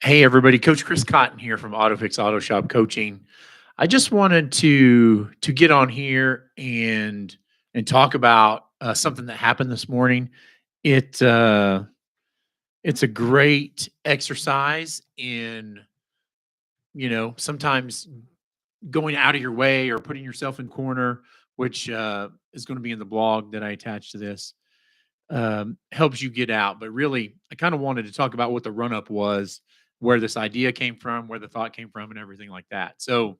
Hey everybody, Coach Chris Cotton here from AutoFix-Auto Shop Coaching. I just wanted to get on here and talk about something that happened this morning. It it's a great exercise in sometimes going out of your way or putting yourself in corner, which is going to be in the blog that I attached to this. Helps you get out. But really, I kind of wanted to talk about what the run up was, where this idea came from, where the thought came from, and everything like that. So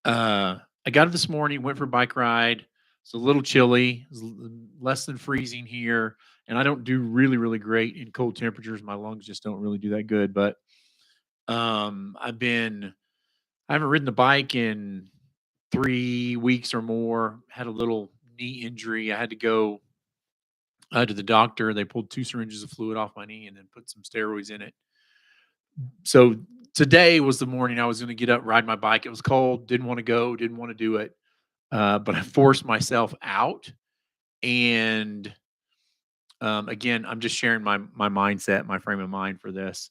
I got up this morning, went for a bike ride. It's a little chilly, less than freezing here, and I don't do really great in cold temperatures. My lungs just don't really do that good. But I haven't ridden the bike in 3 weeks or more. Had a little knee injury. I had to go to the doctor. They pulled 2 syringes of fluid off my knee and then put some steroids in it. So today was the morning I was going to get up, ride my bike. It was cold, didn't want to go, didn't want to do it, but I forced myself out. And again, I'm just sharing my mindset, my frame of mind for this.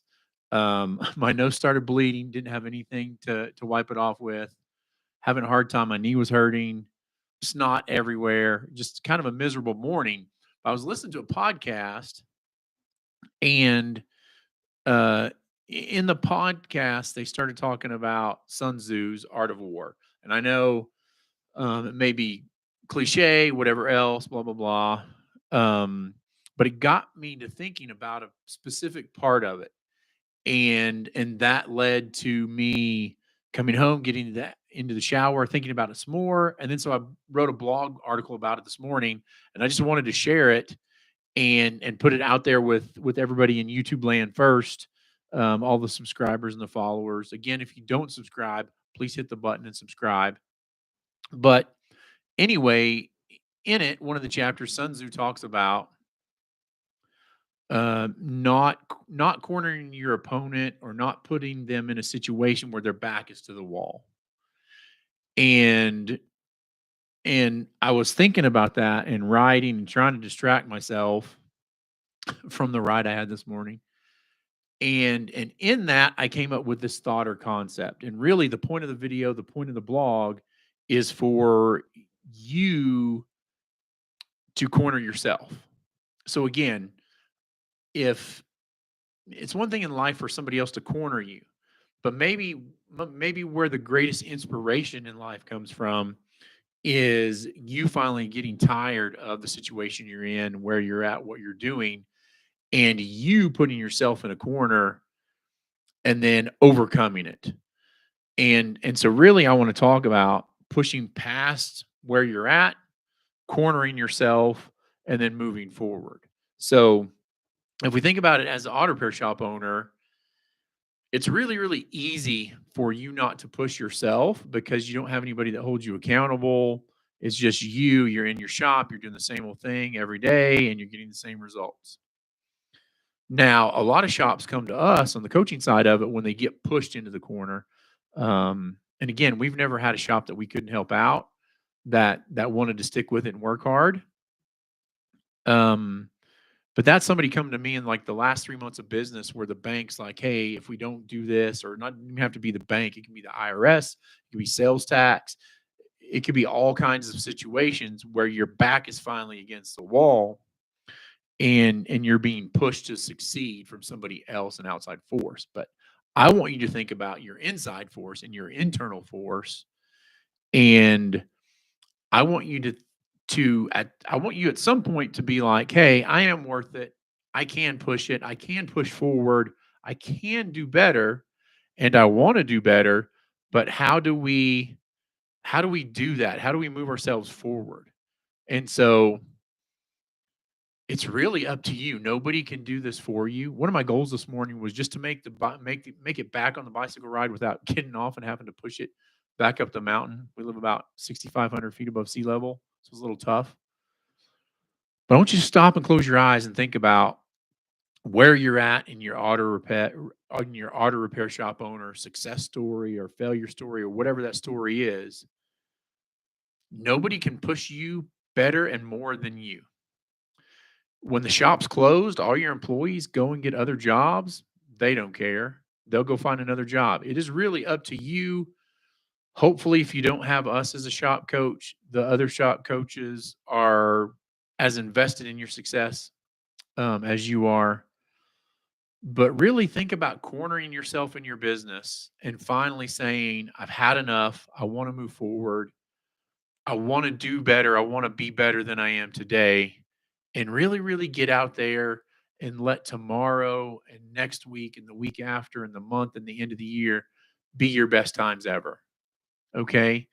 My nose started bleeding, didn't have anything to wipe it off with. Having a hard time. My knee was hurting, snot everywhere. Just kind of a miserable morning. I was listening to a podcast, and uh, in the podcast, they started talking about Sun Tzu's Art of War. And I know it may be cliche, whatever else, blah, blah, blah. But it got me to thinking about a specific part of it. And that led to me coming home, getting that into the shower, thinking about it some more. And then so I wrote a blog article about it this morning, and I just wanted to share it and put it out there with everybody in YouTube land first, all the subscribers and the followers. Again, if you don't subscribe, please hit the button and subscribe. But anyway, in it, one of the chapters, Sun Tzu talks about not cornering your opponent or not putting them in a situation where their back is to the wall. And I was thinking about that and writing and trying to distract myself from the ride I had this morning. And in that, I came up with this thought or concept. And really, the point of the video, the point of the blog, is for you to corner yourself. So again, if it's one thing in life for somebody else to corner you, but maybe where the greatest inspiration in life comes from is you finally getting tired of the situation you're in, where you're at, what you're doing, and you putting yourself in a corner and then overcoming it. And so really I want to talk about pushing past where you're at, cornering yourself, and then moving forward. So if we think about it as an auto repair shop owner, it's really easy for you not to push yourself because you don't have anybody that holds you accountable. It's just you. You're in your shop, you're doing the same old thing every day, and you're getting the same results. Now, a lot of shops come to us on the coaching side of it when they get pushed into the corner. And again, we've never had a shop that we couldn't help out that wanted to stick with it and work hard. Um, but that's somebody coming to me in like the last 3 months of business where the bank's like, hey, if we don't do this, or not even have to be the bank, it can be the IRS, it can be sales tax, it could be all kinds of situations where your back is finally against the wall and you're being pushed to succeed from somebody else, an outside force. But I want you to think about your inside force and your internal force. And I want you I want you at some point to be like, hey, I am worth it. I can push it. I can push forward. I can do better, and I want to do better. But how do we do that? How do we move ourselves forward? And so it's really up to you. Nobody can do this for you. One of my goals this morning was just to make it back on the bicycle ride without getting off and having to push it back up the mountain. We live about 6,500 feet above sea level, so it's a little tough. But I want you to stop and close your eyes and think about where you're at in your auto repair shop owner success story or failure story or whatever that story is. Nobody can push you better and more than you. When the shop's closed, all your employees go and get other jobs. they don't care. They'll go find another job. It is really up to you. Hopefully, if you don't have us as a shop coach, the other shop coaches are as invested in your success as you are. But really think about cornering yourself in your business and finally saying, I've had enough. I want to move forward. I want to do better. I want to be better than I am today. And really, really get out there and let tomorrow and next week and the week after and the month and the end of the year be your best times ever. Okay.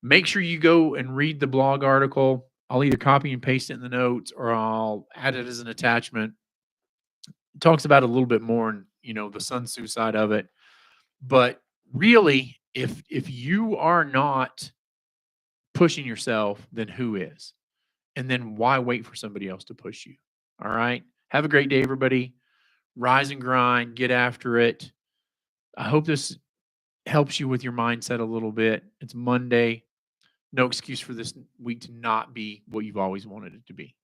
Make sure you go and read the blog article. I'll either copy and paste it in the notes or I'll add it as an attachment. It talks about it a little bit more and the Sun Tzu side of it. But really, if you are not pushing yourself, then who is? And then why wait for somebody else to push you? All right. Have a great day, everybody. Rise and grind, get after it. I hope this helps you with your mindset a little bit. It's Monday. No excuse for this week to not be what you've always wanted it to be.